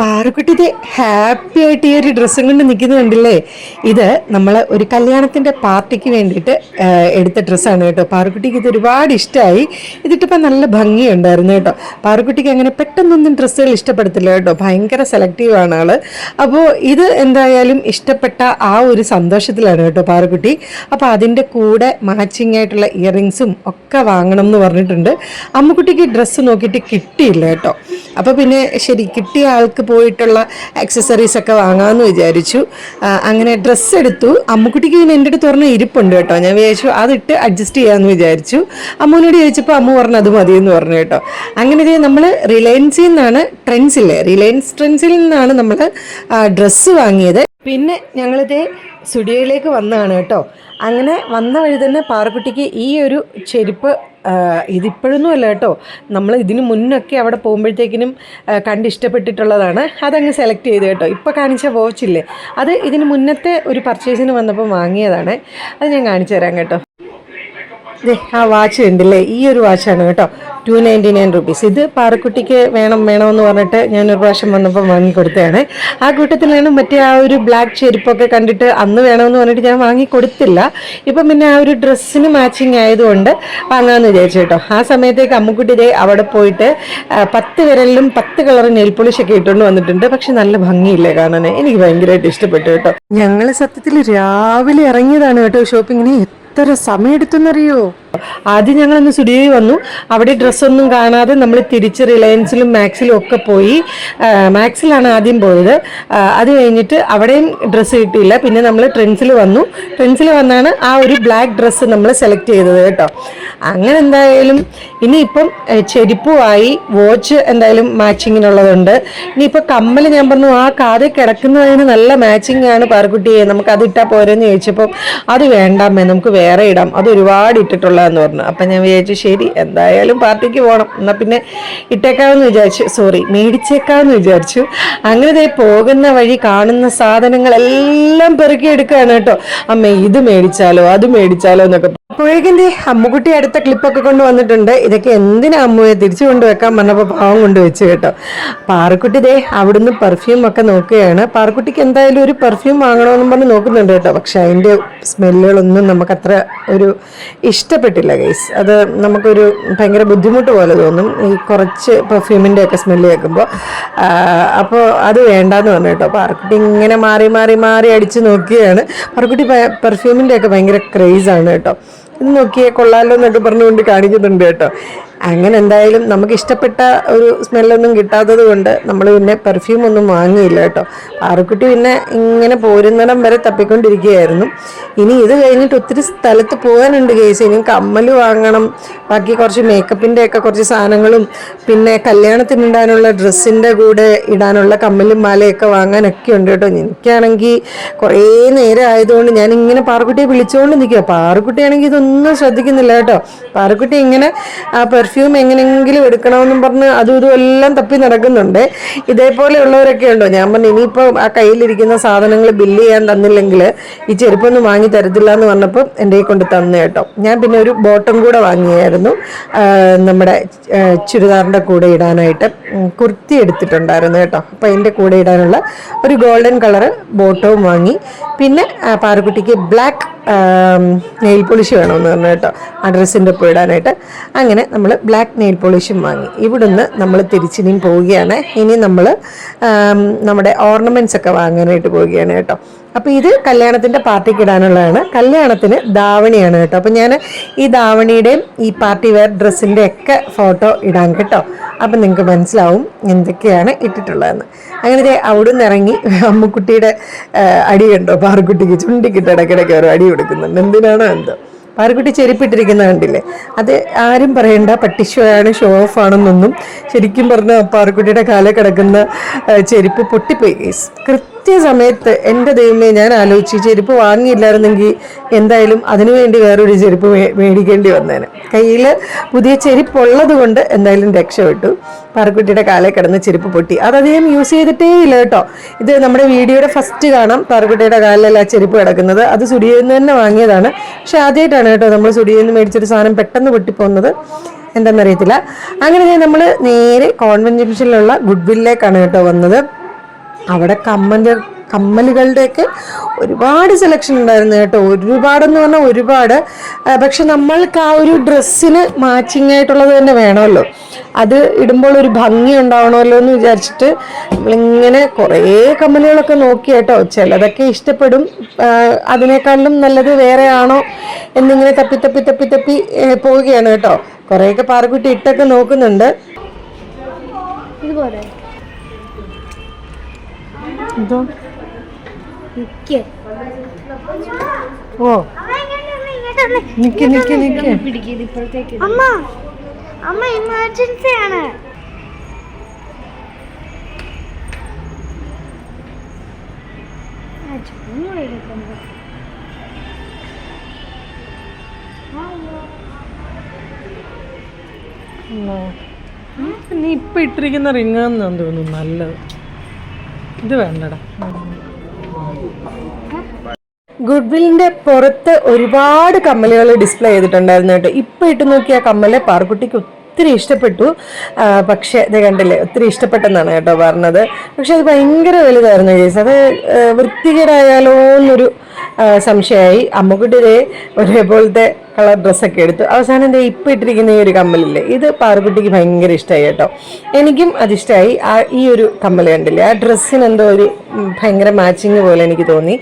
Parukutty happy ആയിട്ട് ഈ ഒരു ഡ്രസ്സും കൊണ്ട് നിൽക്കുന്നത് കണ്ടില്ലേ. ഇത് നമ്മൾ ഒരു കല്യാണത്തിന്റെ പാർട്ടിക്ക് വേണ്ടിയിട്ട് എടുത്ത ഡ്രസ്സാണ് കേട്ടോ. പാറുക്കുട്ടിക്ക് ഇത് ഒരുപാട് ഇഷ്ടമായി. ഇതിട്ടിപ്പോൾ നല്ല ഭംഗിയുണ്ടായിരുന്നു കേട്ടോ. പാറുക്കുട്ടിക്ക് അങ്ങനെ പെട്ടെന്നൊന്നും ഡ്രസ്സുകൾ ഇഷ്ടപ്പെടത്തില്ല കേട്ടോ, ഭയങ്കര സെലക്റ്റീവ് ആണ് ആള്. അപ്പോൾ ഇത് എന്തായാലും ഇഷ്ടപ്പെട്ട ആ ഒരു സന്തോഷത്തിലാണ് കേട്ടോ പാറുക്കുട്ടി. അപ്പോൾ അതിൻ്റെ കൂടെ മാച്ചിങ് ആയിട്ടുള്ള ഇയറിങ്സും ഒക്കെ വാങ്ങണം എന്ന് പറഞ്ഞിട്ടുണ്ട്. അമ്മുക്കുട്ടിക്ക് ഡ്രസ്സ് നോക്കിയിട്ട് കിട്ടിയില്ല കേട്ടോ. അപ്പോൾ പിന്നെ ശരി, കിട്ടിയ ആൾക്ക് പോയിട്ടുള്ള ആക്സസറീസ് ഒക്കെ വാങ്ങാമെന്ന് വിചാരിച്ചു. അങ്ങനെ ഡ്രസ്സ് എടുത്തു. അമ്മുക്കുട്ടിക്ക് പിന്നെ എൻ്റെ അടുത്ത് പറഞ്ഞ ഇരിപ്പുണ്ട് കേട്ടോ. ഞാൻ വിചാരിച്ചു അതിട്ട് അഡ്ജസ്റ്റ് ചെയ്യാമെന്ന് വിചാരിച്ചു. അമ്മൂനോട് ചോദിച്ചപ്പോൾ അമ്മ പറഞ്ഞു അത് മതിയെന്ന് പറഞ്ഞു കേട്ടോ. അങ്ങനെ നമ്മൾ റിലയൻസിൽ നിന്നാണ്, റിലയൻസ് ട്രെൻഡ്സിൽ നിന്നാണ് നമ്മൾ ഡ്രസ്സ് വാങ്ങിയത്. പിന്നെ ഞങ്ങളിതേ സ്റ്റുഡിയോയിലേക്ക് വന്നതാണ് കേട്ടോ. അങ്ങനെ വന്ന വഴി തന്നെ പാറുക്കുട്ടിക്ക് ഈ ഒരു ചെരുപ്പ്, ഇതിപ്പോഴൊന്നും അല്ല കേട്ടോ, നമ്മൾ ഇതിന് മുന്നൊക്കെ അവിടെ പോകുമ്പോഴത്തേക്കിനും കണ്ടിഷ്ടപ്പെട്ടിട്ടുള്ളതാണ്. അതങ്ങ് സെലക്ട് ചെയ്ത് കേട്ടോ. ഇപ്പോൾ കാണിച്ച വാച്ചില്ലേ, അത് ഇതിന് മുന്നത്തെ ഒരു പർച്ചേസിന് വന്നപ്പോൾ വാങ്ങിയതാണ്. അത് ഞാൻ കാണിച്ചു തരാം കേട്ടോ. ആ വാച്ച് ഉണ്ടല്ലേ, ഈ ഒരു വാച്ചാണ് കേട്ടോ, 299 റുപ്പീസ്. ഇത് പാറുക്കുട്ടിക്ക് വേണമെന്ന് പറഞ്ഞിട്ട് ഞാനൊരു പ്രാവശ്യം വന്നപ്പോൾ വാങ്ങിക്കൊടുത്തതാണ്. ആ കൂട്ടത്തിലാണ് മറ്റേ ആ ഒരു ബ്ലാക്ക് ചെരുപ്പൊക്കെ കണ്ടിട്ട് അന്ന് വേണമെന്ന് പറഞ്ഞിട്ട് ഞാൻ വാങ്ങിക്കൊടുത്തില്ല. ഇപ്പം പിന്നെ ആ ഒരു ഡ്രസ്സിന് മാച്ചിങ് ആയതുകൊണ്ട് വാങ്ങാമെന്ന് വിചാരിച്ചു കേട്ടോ. ആ സമയത്തേക്ക് അമ്മുക്കുട്ടി അവിടെ പോയിട്ട് 10 വിരലിലും 10 കളർ നെയിൽ പോളിഷൊക്കെ ഇട്ടുകൊണ്ട് വന്നിട്ടുണ്ട്. പക്ഷെ നല്ല ഭംഗിയില്ലേ കാണാൻ, എനിക്ക് ഭയങ്കരമായിട്ട് ഇഷ്ടപ്പെട്ടു കേട്ടോ. ഞങ്ങൾ സത്യത്തിൽ രാവിലെ ഇറങ്ങിയതാണ് കേട്ടോ ഷോപ്പിങ്ങിന്. എത്ര സമയം എടുത്തെന്നറിയോ. ആദ്യം ഞങ്ങളൊന്ന് സ്റ്റുഡിയോയിൽ വന്നു. അവിടെ ഡ്രസ്സൊന്നും കാണാതെ നമ്മൾ തിരിച്ച് റിലയൻസിലും മാക്സിലും ഒക്കെ പോയി. മാക്സിലാണ് ആദ്യം പോയത്. അത് കഴിഞ്ഞിട്ട് അവിടെയും ഡ്രസ്സ് കിട്ടിയില്ല. പിന്നെ നമ്മൾ ട്രെൻഡ്സിൽ വന്നു. ട്രെൻഡ്സിൽ വന്നാണ് ആ ഒരു ബ്ലാക്ക് ഡ്രസ്സ് നമ്മൾ സെലക്ട് ചെയ്തത് കേട്ടോ. അങ്ങനെ എന്തായാലും ഇനിയിപ്പം ചെരുപ്പുമായി, വാച്ച് എന്തായാലും മാച്ചിങ്ങിനുള്ളതുണ്ട്. ഇനിയിപ്പോൾ കമ്മൽ ഞാൻ പറഞ്ഞു ആ കാതെ കിടക്കുന്നതിന് നല്ല മാച്ചിങ് ആണ് പാറുക്കുട്ടിയെ, നമുക്ക് അത് ഇട്ടാൽ പോരെന്ന് ചോദിച്ചപ്പോൾ അത് വേണ്ടാമേ, നമുക്ക് വേറെ ഇടാം, അത് ഒരുപാട് ഇട്ടിട്ടുള്ള എന്ന് പറഞ്ഞു. അപ്പം ഞാൻ വിചാരിച്ചു ശരി, എന്തായാലും പാർട്ടിക്ക് പോകണം, എന്നാൽ പിന്നെ ഇട്ടേക്കാമെന്ന് വിചാരിച്ചു, മേടിച്ചേക്കാമെന്ന് വിചാരിച്ചു. അങ്ങനെ പോകുന്ന വഴി കാണുന്ന സാധനങ്ങളെല്ലാം പെറുക്കിയെടുക്കുകയാണ് കേട്ടോ. അമ്മ ഇത് മേടിച്ചാലോ അത് മേടിച്ചാലോ എന്നൊക്കെ. അപ്പോഴേക്കിൻ്റെ അമ്മുക്കുട്ടി അടുത്ത ക്ലിപ്പൊക്കെ കൊണ്ട് വന്നിട്ടുണ്ട്. ഇതൊക്കെ എന്തിനാ അമ്മുയെ തിരിച്ചു കൊണ്ടുവെക്കാൻ പറഞ്ഞപ്പോൾ പാവം കൊണ്ടുവച്ചു കേട്ടോ. പാറുക്കുട്ടി അവിടുന്ന് പെർഫ്യൂം ഒക്കെ നോക്കുകയാണ്. പാറുക്കുട്ടിക്ക് എന്തായാലും ഒരു പെർഫ്യൂം വാങ്ങണമെന്നും പറഞ്ഞ് നോക്കുന്നുണ്ട് കേട്ടോ. പക്ഷെ അതിൻ്റെ സ്മെല്ലുകളൊന്നും നമുക്കത്ര ഒരു ഇഷ്ടപ്പെട്ടില്ല ഗൈസ്. അത് നമുക്കൊരു ഭയങ്കര ബുദ്ധിമുട്ട് പോലെ തോന്നും ഈ കുറച്ച് പെർഫ്യൂമിൻ്റെ ഒക്കെ സ്മെല്ല് കേൾക്കുമ്പോൾ. അപ്പോൾ അത് വേണ്ടാന്ന് പറഞ്ഞു കേട്ടോ. പാറുക്കുട്ടി ഇങ്ങനെ മാറി അടിച്ച് നോക്കുകയാണ്. പാറുക്കുട്ടി പെർഫ്യൂമിൻ്റെ ഒക്കെ ഭയങ്കര ക്രേസാണ് കേട്ടോ. ഇത് നോക്കിയേ കൊള്ളാലോ എന്നൊക്കെ പറഞ്ഞുകൊണ്ട് കാണിക്കുന്നുണ്ട് കേട്ടോ. അങ്ങനെ എന്തായാലും നമുക്ക് ഇഷ്ടപ്പെട്ട ഒരു സ്മെല്ലൊന്നും കിട്ടാത്തത് കൊണ്ട് നമ്മൾ പിന്നെ പെർഫ്യൂം ഒന്നും വാങ്ങിയില്ല കേട്ടോ. പാറുക്കുട്ടി പിന്നെ ഇങ്ങനെ പോരുന്നിടം വരെ തപ്പിക്കൊണ്ടിരിക്കുകയായിരുന്നു. ഇനി ഇത് കഴിഞ്ഞിട്ട് ഒത്തിരി സ്ഥലത്ത് പോകാനുണ്ട് കേസ്. ഇനി കമ്മൽ വാങ്ങണം, ബാക്കി കുറച്ച് മേക്കപ്പിൻ്റെ ഒക്കെ കുറച്ച് സാധനങ്ങളും, പിന്നെ കല്യാണത്തിനിടാനുള്ള ഡ്രസ്സിൻ്റെ കൂടെ ഇടാനുള്ള കമ്മലും മാലയൊക്കെ വാങ്ങാനൊക്കെ ഉണ്ട് കേട്ടോ. എനിക്കാണെങ്കിൽ കുറേ നേരം ആയതുകൊണ്ട് ഞാനിങ്ങനെ പാറുക്കുട്ടിയെ വിളിച്ചുകൊണ്ട് നിൽക്കുക. പാറുക്കുട്ടിയാണെങ്കിൽ ഇതൊന്നും ശ്രദ്ധിക്കുന്നില്ല കേട്ടോ. പാറുക്കുട്ടി ഇങ്ങനെ ആ പെർഫ്യൂം എങ്ങനെയെങ്കിലും എടുക്കണമെന്നും പറഞ്ഞ് അതും ഇതും എല്ലാം തപ്പി നടക്കുന്നുണ്ട്. ഇതേപോലെയുള്ളവരൊക്കെ ഉണ്ടോ? ഞാൻ പറഞ്ഞു ഇനിയിപ്പോൾ ആ കയ്യിലിരിക്കുന്ന സാധനങ്ങൾ ബില്ല് ചെയ്യാൻ തന്നില്ലെങ്കിൽ ഈ ചെരുപ്പൊന്നും വാങ്ങി തരത്തില്ല എന്ന് പറഞ്ഞപ്പോൾ എൻ്റെ കൊണ്ട് തന്നു കേട്ടോ. ഞാൻ പിന്നെ ഒരു ബോട്ടം കൂടെ വാങ്ങിയായിരുന്നു, നമ്മുടെ ചുരിദാറിൻ്റെ കൂടെ ഇടാനായിട്ട് കുർത്തി എടുത്തിട്ടുണ്ടായിരുന്നു കേട്ടോ. അപ്പോൾ അതിൻ്റെ കൂടെ ഇടാനുള്ള ഒരു ഗോൾഡൻ കളർ ബോട്ടവും വാങ്ങി. പിന്നെ പാറുക്കുട്ടിക്ക് ബ്ലാക്ക് നെയിൽ പോളിഷ് വേണമെന്ന് പറഞ്ഞു കേട്ടോ ആ ഡ്രസ്സിൻ്റെ ഒപ്പം ഇടാനായിട്ട്. അങ്ങനെ നമ്മൾ ബ്ലാക്ക് നെയിൽ പോളിഷും വാങ്ങി. ഇവിടുന്ന് നമ്മൾ തിരിച്ചിനിയും പോവുകയാണ്. ഇനി നമ്മൾ നമ്മുടെ ഓർണമെൻറ്റ്സ് ഒക്കെ വാങ്ങാനായിട്ട് പോവുകയാണ് കേട്ടോ. അപ്പോൾ ഇത് കല്യാണത്തിൻ്റെ പാർട്ടിക്ക് ഇടാനുള്ളതാണ്. കല്യാണത്തിന് ധാവണിയാണ് കേട്ടോ. അപ്പോൾ ഞാൻ ഈ ധാവണിയുടെയും ഈ പാർട്ടി വെയർ ഡ്രസ്സിൻ്റെ ഒക്കെ ഫോട്ടോ ഇടാൻ കേട്ടോ. അപ്പം നിങ്ങൾക്ക് മനസ്സിലാവും എന്തൊക്കെയാണ് ഇട്ടിട്ടുള്ളതെന്ന്. അങ്ങനെ അവിടെ നിന്ന് ഇറങ്ങി അമ്മുക്കുട്ടിയുടെ അടി കണ്ടോ, പാറുക്കുട്ടിക്ക് ചുണ്ടിക്കിട്ട് ഇടയ്ക്കിടയ്ക്ക് ഒരു അടി കൊടുക്കുന്നുണ്ട്. എന്തിനാണോ എന്തോ. പാറുക്കുട്ടി ചെരുപ്പിട്ടിരിക്കുന്ന കണ്ടില്ലേ, അത് ആരും പറയണ്ട പട്ടിഷോയാണ്, ഷോ ഓഫ് ആണെന്നൊന്നും. ശരിക്കും പറഞ്ഞാൽ പാറുക്കുട്ടിയുടെ കാലിൽ കിടക്കുന്ന ചെരുപ്പ് പൊട്ടിപ്പോയി ഗൈസ്. കൃത്യസമയത്ത് എൻ്റെ ദൈവമേ, ഞാൻ ആലോചിച്ച് ചെരുപ്പ് വാങ്ങിയില്ലായിരുന്നെങ്കിൽ എന്തായാലും അതിനുവേണ്ടി വേറൊരു ചെരുപ്പ് മേടിക്കേണ്ടി വന്നേനെ. കയ്യിൽ പുതിയ ചെരുപ്പുള്ളത് കൊണ്ട് എന്തായാലും രക്ഷപ്പെട്ടു. പാറുക്കുട്ടിയുടെ കാലിൽ കിടന്ന് ചെരുപ്പ് പൊട്ടി. അതധികം യൂസ് ചെയ്തിട്ടേ ഇല്ല കേട്ടോ. ഇത് നമ്മുടെ വീഡിയോയുടെ ഫസ്റ്റ് കാണാം പാറുക്കുട്ടിയുടെ കാലിലല്ല ആ ചെരുപ്പ് കിടക്കുന്നത്. അത് സ്റ്റുഡിയോയിൽ നിന്ന് തന്നെ വാങ്ങിയതാണ്. പക്ഷെ ആദ്യമായിട്ടാണ് കേട്ടോ നമ്മൾ സ്റ്റുഡിയോയിൽ നിന്ന് മേടിച്ചൊരു സാധനം പെട്ടെന്ന് പൊട്ടിപ്പോകുന്നത്. എന്താണെന്നറിയത്തില്ല. അങ്ങനെ നമ്മൾ നേരെ കോൺവെന്റ് ജംഗ്ഷനിലുള്ള ഗുഡ്വില്ലിലേക്കാണ് കേട്ടോ വന്നത്. അവിടെ കമ്മലുകളുടെയൊക്കെ ഒരുപാട് സെലക്ഷൻ ഉണ്ടായിരുന്നു കേട്ടോ. ഒരുപാടെന്ന് പറഞ്ഞാൽ ഒരുപാട്. പക്ഷെ നമ്മൾക്ക് ആ ഒരു ഡ്രസ്സിന് മാച്ചിങ് ആയിട്ടുള്ളത് തന്നെ വേണമല്ലോ, അത് ഇടുമ്പോൾ ഒരു ഭംഗി ഉണ്ടാവണമല്ലോ എന്ന് വിചാരിച്ചിട്ട് നമ്മളിങ്ങനെ കുറേ കമ്മലുകളൊക്കെ നോക്കി കേട്ടോ. ചിലതൊക്കെ ഇഷ്ടപ്പെടും, അതിനേക്കാളും നല്ലത് വേറെ ആണോ എന്നിങ്ങനെ തപ്പി തപ്പി തപ്പി തപ്പി പോവുകയാണ് കേട്ടോ. കുറേയൊക്കെ പാറക്കുട്ടി ഇട്ടൊക്കെ നോക്കുന്നുണ്ട്. എന്തോ ഓ നിക്ക് നിക്ക് നിക്ക്, അമ്മ എമർജൻസി ആണ്. നീ ഇപ്പൊ ഇട്ടിരിക്കുന്ന റിങ്ങാന്ന് തോന്നുന്നു നല്ലത്. ഇത് വേണ്ടടാ. ഗുഡ്വില്ലിന്റെ പുറത്ത് ഒരുപാട് കമ്മലുകൾ ഡിസ്പ്ലേ ചെയ്തിട്ടുണ്ടായിരുന്നു കേട്ടോ. ഇപ്പൊ ഇട്ട് നോക്കിയ കമ്മല് പാറുക്കുട്ടിക്ക് ഒത്തിരി ഇഷ്ടപ്പെട്ടു. പക്ഷെ ഇത് കണ്ടില്ലേ, ഒത്തിരി ഇഷ്ടപ്പെട്ടെന്നാണ് കേട്ടോ പറഞ്ഞത്. പക്ഷെ അത് ഭയങ്കര വലുതായിരുന്നു കേസ്. അത് വൃത്തികേടായാലോ എന്നൊരു സംശയമായി. അമ്മുക്കുട്ടിയെ ഒരേപോലത്തെ കളർ ഡ്രസ്സൊക്കെ എടുത്തു. അവസാനം എന്താ ഇപ്പം ഇട്ടിരിക്കുന്ന ഈ ഒരു കമ്മലില്ലേ, ഇത് പാറുക്കുട്ടിക്ക് ഭയങ്കര ഇഷ്ടമായി കേട്ടോ. എനിക്കും അതിഷ്ടമായി. ഈ ഒരു കമ്മൽ കണ്ടില്ലേ, ആ ഡ്രസ്സിന് എന്തോ ഒരു ഭയങ്കര മാച്ചിങ് പോലെ എനിക്ക് തോന്നി.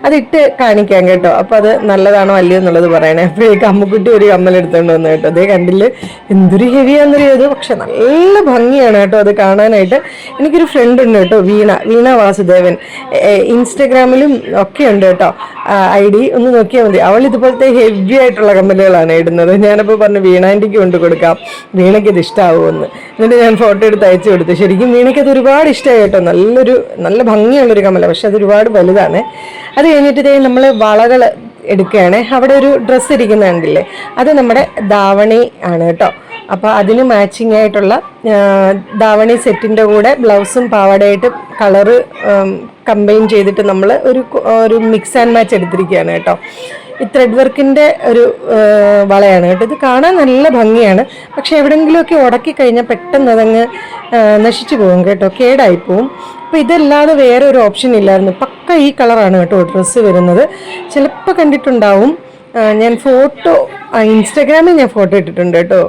അതിട്ട് കാണിക്കാം കേട്ടോ. അപ്പം അത് നല്ലതാണോ അല്ലയോ എന്നുള്ളത് പറയണേ. അപ്പോഴേക്ക് അമ്മുക്കുട്ടി ഒരു കമ്മൽ എടുത്തുകൊണ്ട് വന്നു കേട്ടോ. അതേ കണ്ടില്ലേ, എന്തൊരു ഹെവിയാന്നറിയത്. പക്ഷെ നല്ല ഭംഗിയാണ് കേട്ടോ അത് കാണാനായിട്ട്. എനിക്കൊരു ഫ്രണ്ട് ഉണ്ട് കേട്ടോ, വീണ വാസുദേവൻ. ഇൻസ്റ്റഗ്രാമിലും ഒക്കെ ഉണ്ട് കേട്ടോ ID, ഒന്ന് നോക്കിയാൽ മതി. അവൾ ഇതുപോലത്തെ ഹെവി ആയിട്ടുള്ള കമ്മലുകളാണ് ഇടുന്നത്. ഞാനപ്പോൾ പറഞ്ഞു വീണാൻ്റിക്ക് കൊണ്ട് കൊടുക്കാം, വീണയ്ക്ക് ഇത് ഇഷ്ടമാവുമെന്ന്. എന്നിട്ട് ഞാൻ ഫോട്ടോ എടുത്ത് അയച്ചു കൊടുത്തു. ശരിക്കും വീണയ്ക്ക് അത് ഒരുപാട് ഇഷ്ടമായി കേട്ടോ. നല്ല ഭംഗിയുള്ളൊരു കമ്മല, പക്ഷെ അത് ഒരുപാട് വലുതാണ്. അത് കഴിഞ്ഞിട്ട് നമ്മൾ വളകൾ എടുക്കുകയാണ്. അവിടെ ഒരു ഡ്രസ്സ് ഇരിക്കുന്നുണ്ടല്ലേ, അത് നമ്മുടെ ധാവണി ആണ് കേട്ടോ. അപ്പോൾ അതിന് മാച്ചിങ് ആയിട്ടുള്ള ധാവണി സെറ്റിൻ്റെ കൂടെ ബ്ലൗസും പാവാടയായിട്ട് കളറ് കമ്പൈൻ ചെയ്തിട്ട് നമ്മൾ ഒരു മിക്സ് ആൻഡ് മാച്ച് എടുത്തിരിക്കുകയാണ് കേട്ടോ. ഈ ത്രെഡ് വർക്കിൻ്റെ ഒരു വളയാണ് കേട്ടോ. ഇത് കാണാൻ നല്ല ഭംഗിയാണ്, പക്ഷെ എവിടെയെങ്കിലുമൊക്കെ ഉടക്കി കഴിഞ്ഞാൽ പെട്ടെന്ന് അതങ്ങ് നശിച്ചു പോകും കേട്ടോ, കേടായിപ്പോവും. അപ്പോൾ ഇതല്ലാതെ വേറെ ഒരു ഓപ്ഷൻ ഇല്ലായിരുന്നു. പക്ക ഈ കളറാണ് കേട്ടോ ഡ്രസ്സ് വരുന്നത്. ചിലപ്പോൾ കണ്ടിട്ടുണ്ടാവും. ഞാൻ ഫോട്ടോ ഇൻസ്റ്റാഗ്രാമിൽ ഞാൻ ഫോട്ടോ ഇട്ടിട്ടുണ്ട് കേട്ടോ,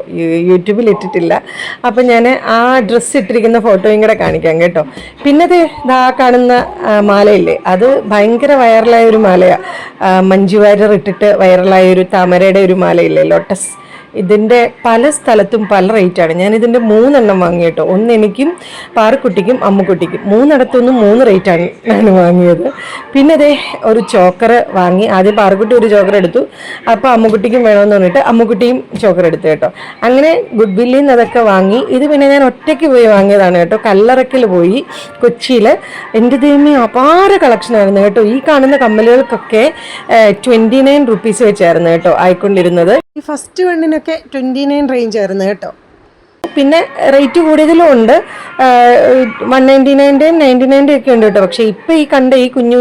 യൂട്യൂബിൽ ഇട്ടിട്ടില്ല. അപ്പം ഞാൻ ആ ഡ്രസ്സ് ഇട്ടിരിക്കുന്ന ഫോട്ടോയും കൂടെ കാണിക്കാം കേട്ടോ. പിന്നെ ആ കാണുന്ന മാലയില്ലേ, അത് ഭയങ്കര വൈറലായ ഒരു മാലയാണ്. മഞ്ജു വാര്യർ ഇട്ടിട്ട് വൈറലായ ഒരു താമരയുടെ ഒരു മാലയില്ലേ, ലോട്ടസ്. ഇതിൻ്റെ പല സ്ഥലത്തും പല റേറ്റാണ്. ഞാൻ ഇതിൻ്റെ 3 എണ്ണം വാങ്ങി കേട്ടോ. ഒന്ന് എനിക്കും പാറുക്കുട്ടിക്കും അമ്മുക്കുട്ടിക്കും. 3 ഇടത്തുനിന്നും 3 റേറ്റാണ് ഞാൻ വാങ്ങിയത്. പിന്നെ ഒരു ചോക്കർ വാങ്ങി. ആദ്യം പാറുക്കുട്ടി ഒരു ചോക്കർ എടുത്തു, അപ്പോൾ അമ്മുക്കുട്ടിക്കും വേണമെന്ന് പറഞ്ഞിട്ട് അമ്മുക്കുട്ടിയും ചോക്കർ എടുത്തു കേട്ടോ. അങ്ങനെ ഗുഡ്വില്ലിൽ നിന്ന് അതൊക്കെ വാങ്ങി. ഇത് പിന്നെ ഞാൻ ഒറ്റയ്ക്ക് പോയി വാങ്ങിയതാണ് കേട്ടോ. കല്ലറയ്ക്കൽ പോയി, കൊച്ചിയിൽ. എൻ്റെ ദൈവമേ, അപാര കളക്ഷനായിരുന്നു കേട്ടോ. ഈ കാണുന്ന കമ്മലുകൾക്കൊക്കെ 29 റുപ്പീസ് വെച്ചായിരുന്നു കേട്ടോ ആയിക്കൊണ്ടിരുന്നത്. ഈ ഫസ്റ്റ് വണ്ണിനൊക്കെ 29 റേഞ്ച് ആയിരുന്നു കേട്ടോ. പിന്നെ റേറ്റ് കൂടിയതിലും ഉണ്ട്, 199-ൻ്റെയും 99-ൻ്റെയും ഒക്കെ ഉണ്ട് കേട്ടോ. പക്ഷേ ഇപ്പോൾ ഈ കണ്ട ഈ കുഞ്ഞു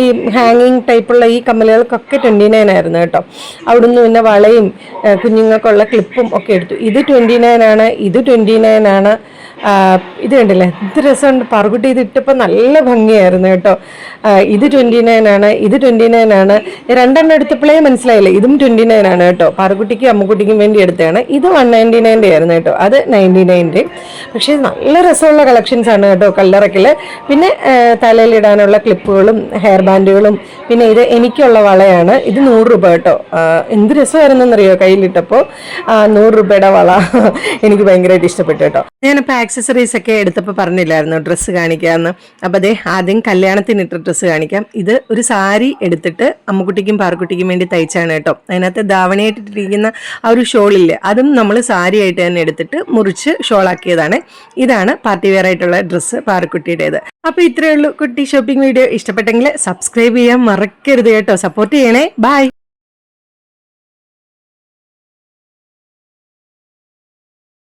ഈ ഹാങ്ങിങ് ടൈപ്പുള്ള ഈ കമ്മലുകൾക്കൊക്കെ 29 ആയിരുന്നു കേട്ടോ. അവിടുന്ന് പിന്നെ വളയും കുഞ്ഞുങ്ങൾക്കുള്ള ക്ലിപ്പും ഒക്കെ എടുത്തു. ഇത് 29 ആണ്, ഇത് 29 ആണ്. ഇത് കണ്ടില്ലേ, ഇത് രസമുണ്ട്. പാറുക്കുട്ടി ഇത് ഇട്ടപ്പോൾ നല്ല ഭംഗിയായിരുന്നു കേട്ടോ. ഇത് 29 ആണ്, ഇത് 29 ആണ്. 2 എണ്ണം എടുത്തപ്പോഴേ മനസ്സിലായില്ലേ, ഇതും 29 ആണ് കേട്ടോ. പാറുക്കുട്ടിക്കും അമ്മുക്കുട്ടിക്കും വേണ്ടി എടുത്തതാണ്. ഇത് 199 ആയിരുന്നു കേട്ടോ, അത് 99. പക്ഷേ നല്ല രസമുള്ള കളക്ഷൻസ് ആണ് കേട്ടോ കല്ലറയ്ക്കൽ. പിന്നെ തലയിലിടാനുള്ള ക്ലിപ്പുകളും ഹെയർ ബാൻഡുകളും. പിന്നെ ഇത് എനിക്കുള്ള വളയാണ്. ഇത് 100 രൂപ കേട്ടോ. എന്ത് രസമായിരുന്നെന്നറിയോ കയ്യിലിട്ടപ്പോൾ. 100 രൂപയുടെ വള എനിക്ക് ഭയങ്കരമായിട്ട് ഇഷ്ടപ്പെട്ടു കേട്ടോ. ഞാനിപ്പോൾ ആക്സസറീസ് ഒക്കെ എടുത്തപ്പോൾ പറഞ്ഞില്ലായിരുന്നു ഡ്രസ്സ് കാണിക്കാമെന്ന്. അപ്പോൾ ആദ്യം കല്യാണത്തിന് ഇട്ട ഡ്രസ്സ് കാണിക്കാം. ഇത് ഒരു സാരി എടുത്തിട്ട് അമ്മുക്കുട്ടിക്കും പാറുക്കുട്ടിക്കും വേണ്ടി തയ്ച്ചാണ് കേട്ടോ. അതിനകത്ത് ധാവണിയായിട്ടിരിക്കുന്ന ആ ഒരു ഷോളില്ലേ, അതും നമ്മൾ സാരി ആയിട്ട് തന്നെ എടുത്തിട്ട് മുറിച്ച് ഷോളാക്കിയതാണ്. ഇതാണ് പാർട്ടി വെയർ ആയിട്ടുള്ള ഡ്രസ്സ് പാറുക്കുട്ടിയുടേത്. അപ്പോൾ ഇത്രയേ ഉള്ളൂ കുട്ടി ഷോപ്പിംഗ് വീഡിയോ. ഇഷ്ടപ്പെട്ടെങ്കിൽ സബ്സ്ക്രൈബ് ചെയ്യാൻ മറക്കരുത് കേട്ടോ. സപ്പോർട്ട് ചെയ്യണേ. ബൈ.